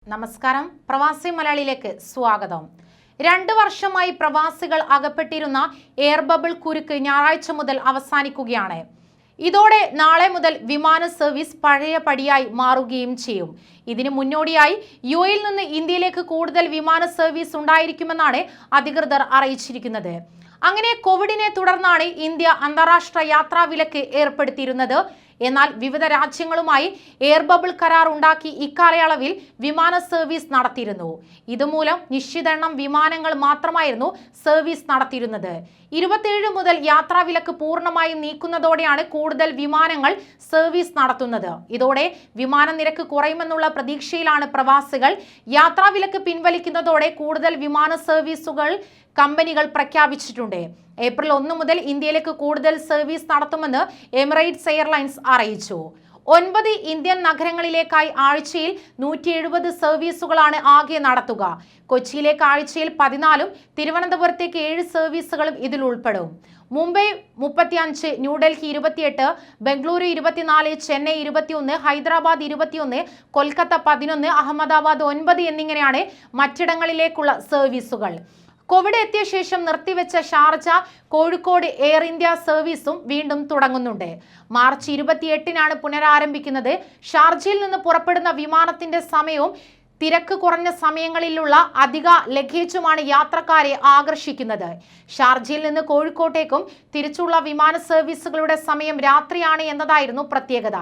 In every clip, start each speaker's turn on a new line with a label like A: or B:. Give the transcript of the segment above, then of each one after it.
A: നമസ്കാരം, പ്രവാസി മലയാളിയിലേക്ക് സ്വാഗതം. 2 വർഷമായി പ്രവാസികൾ അകപ്പെട്ടിരുന്ന എയർ ബബിൾ കുരുക്ക് ഞായറാഴ്ച മുതൽ അവസാനിക്കുകയാണ്. ഇതോടെ നാളെ മുതൽ വിമാന സർവീസ് പഴയ പടിയായി മാറുകയും ചെയ്യും. ഇതിന് മുന്നോടിയായി യുഎഇയിൽ നിന്ന് ഇന്ത്യയിലേക്ക് കൂടുതൽ വിമാന സർവീസ് ഉണ്ടായിരിക്കുമെന്നാണ് അധികൃതർ അറിയിച്ചിരിക്കുന്നത്. അങ്ങനെ കോവിഡിനെ തുടർന്നാണ് ഇന്ത്യ അന്താരാഷ്ട്ര യാത്രാ വിലക്ക് ഏർപ്പെടുത്തിയിരുന്നത്. എന്നാൽ വിവിധ രാജ്യങ്ങളുമായി എയർ ബബിൾ കരാർ ഉണ്ടാക്കി ഇക്കാലയളവിൽ വിമാന സർവീസ് നടത്തിയിരുന്നു. ഇതുമൂലം നിശ്ചിത എണ്ണം വിമാനങ്ങൾ മാത്രമായിരുന്നു സർവീസ് നടത്തിയിരുന്നത്. 27 മുതൽ യാത്രാ വിലക്ക് പൂർണ്ണമായും നീക്കുന്നതോടെയാണ് കൂടുതൽ വിമാനങ്ങൾ സർവീസ് നടത്തുന്നത്. ഇതോടെ വിമാന നിരക്ക് കുറയുമെന്നുള്ള പ്രതീക്ഷയിലാണ് പ്രവാസികൾ. യാത്രാ വിലക്ക് പിൻവലിക്കുന്നതോടെ കൂടുതൽ വിമാന സർവീസുകൾ കമ്പനികൾ പ്രഖ്യാപിച്ചിട്ടുണ്ട്. ഏപ്രിൽ 1 മുതൽ ഇന്ത്യയിലേക്ക് കൂടുതൽ സർവീസ് നടത്തുമെന്ന് എമിറേറ്റ്സ് എയർലൈൻസ് അറിയിച്ചു. 9 ഇന്ത്യൻ നഗരങ്ങളിലേക്കായി ആഴ്ചയിൽ 170 സർവീസുകളാണ് ആകെ നടത്തുക. കൊച്ചിയിലേക്ക് ആഴ്ചയിൽ 14, തിരുവനന്തപുരത്തേക്ക് 7 സർവീസുകളും ഇതിൽ ഉൾപ്പെടും. മുംബൈ 35, ന്യൂഡൽഹി 28, ബംഗളൂരു 24, ചെന്നൈ 21, ഹൈദരാബാദ് 21, കൊൽക്കത്ത 11, അഹമ്മദാബാദ് 9 എന്നിങ്ങനെയാണ് മറ്റിടങ്ങളിലേക്കുള്ള സർവീസുകൾ. കോവിഡ് എത്തിയ ശേഷം നിർത്തിവെച്ച ഷാർജ, കോഴിക്കോട് എയർ ഇന്ത്യ സർവീസും വീണ്ടും തുടങ്ങുന്നുണ്ട്. മാർച്ച് 28-നാണ് പുനരാരംഭിക്കുന്നത്. ഷാർജയിൽ നിന്ന് പുറപ്പെടുന്ന വിമാനത്തിന്റെ സമയവും തിരക്ക് കുറഞ്ഞ സമയങ്ങളിലുള്ള അധിക ലഗേജുമാണ് യാത്രക്കാരെ ആകർഷിക്കുന്നത്. ഷാർജയിൽ നിന്ന് കോഴിക്കോട്ടേക്കും തിരിച്ചുള്ള വിമാന സർവീസുകളുടെ സമയം രാത്രിയാണ് എന്നതായിരുന്നു പ്രത്യേകത.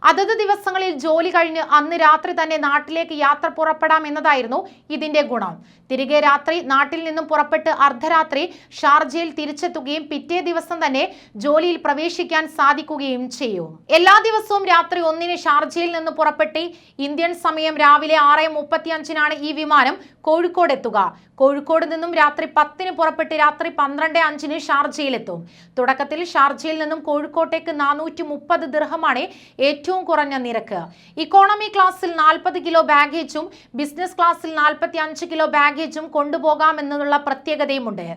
A: അതത് ദിവസങ്ങളിൽ ജോലി കഴിഞ്ഞ് അന്ന് രാത്രി തന്നെ നാട്ടിലേക്ക് യാത്ര പുറപ്പെടാം എന്നതായിരുന്നു ഇതിന്റെ ഗുണം. തിരികെ രാത്രി നാട്ടിൽ നിന്നും പുറപ്പെട്ട് അർദ്ധരാത്രി ഷാർജയിൽ തിരിച്ചെത്തുകയും പിറ്റേ ദിവസം തന്നെ ജോലിയിൽ പ്രവേശിക്കാൻ സാധിക്കുകയും ചെയ്യും. എല്ലാ ദിവസവും രാത്രി 1-ന് ഷാർജയിൽ നിന്ന് പുറപ്പെട്ട് ഇന്ത്യൻ സമയം രാവിലെ 6:35-നാണ് ഈ വിമാനം കോഴിക്കോട് എത്തുക. കോഴിക്കോട് നിന്നും രാത്രി 10-ന് പുറപ്പെട്ട് രാത്രി 12:05-ന് ഷാർജയിലെത്തും. തുടക്കത്തിൽ ഷാർജയിൽ നിന്നും കോഴിക്കോട്ടേക്ക് 430 ദിർഹമാണ് ഏറ്റവും കുറഞ്ഞ നിരക്ക്. ഇക്കോണമി ക്ലാസ്സിൽ 40 കിലോ ബാഗേജും ബിസിനസ് ക്ലാസ്സിൽ 45 കിലോ ബാഗേജും കൊണ്ടുപോകാമെന്നുള്ള പ്രത്യേകതയുമുണ്ട്.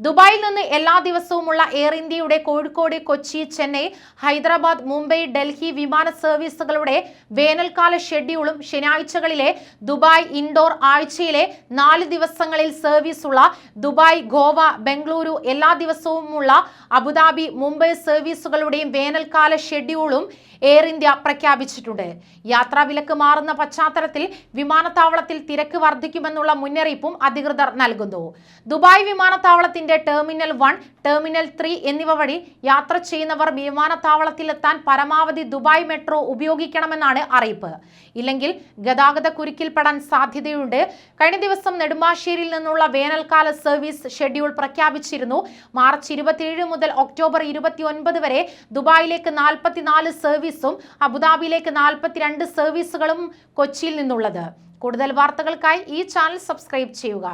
A: ദുബായിൽ നിന്ന് എല്ലാ ദിവസവുമുള്ള എയർ ഇന്ത്യയുടെ കോഴിക്കോട്, കൊച്ചി, ചെന്നൈ, ഹൈദരാബാദ്, മുംബൈ, ഡൽഹി വിമാന സർവീസുകളുടെ വേനൽക്കാല ഷെഡ്യൂളും ശനിയാഴ്ചകളിലെ ദുബായ് ഇൻഡോർ, ആഴ്ചയിലെ 4 ദിവസങ്ങളിൽ സർവീസുള്ള ദുബായ്, ഗോവ, ബംഗളൂരു, എല്ലാ ദിവസവുമുള്ള അബുദാബി, മുംബൈ സർവീസുകളുടെയും വേനൽക്കാല ഷെഡ്യൂളും എയർ ഇന്ത്യ പ്രഖ്യാപിച്ചിട്ടുണ്ട്. യാത്രാ വിലക്ക് മാറുന്ന പശ്ചാത്തലത്തിൽ വിമാനത്താവളത്തിൽ തിരക്ക് വർദ്ധിക്കുമെന്നുള്ള മുന്നറിയിപ്പും അധികൃതർ നൽകുന്നു. ദുബായ് വിമാനത്താവളത്തിന്റെ ടെർമിനൽ 1, ടെർമിനൽ 3 എന്നിവ വഴി യാത്ര ചെയ്യുന്നവർ വിമാനത്താവളത്തിലെത്താൻ പരമാവധി ദുബായ് മെട്രോ ഉപയോഗിക്കണമെന്നാണ് അറിയിപ്പ്. ഇല്ലെങ്കിൽ ഗതാഗത കുരുക്കിൽപ്പെടാൻ സാധ്യതയുണ്ട്. കഴിഞ്ഞ ദിവസം നെടുമ്പാശ്ശേരിയിൽ നിന്നുള്ള വേനൽക്കാല സർവീസ് ഷെഡ്യൂൾ പ്രഖ്യാപിച്ചിരുന്നു. മാർച്ച് 27 മുതൽ ഒക്ടോബർ 29 വരെ ദുബായിലേക്ക് 44 സർവീസും അബുദാബിയിലേക്ക് 42 സർവീസുകളും കൊച്ചിയിൽ നിന്നുള്ളത്. കൂടുതൽ വാർത്തകൾക്കായി ഈ ചാനൽ സബ്സ്ക്രൈബ് ചെയ്യുക.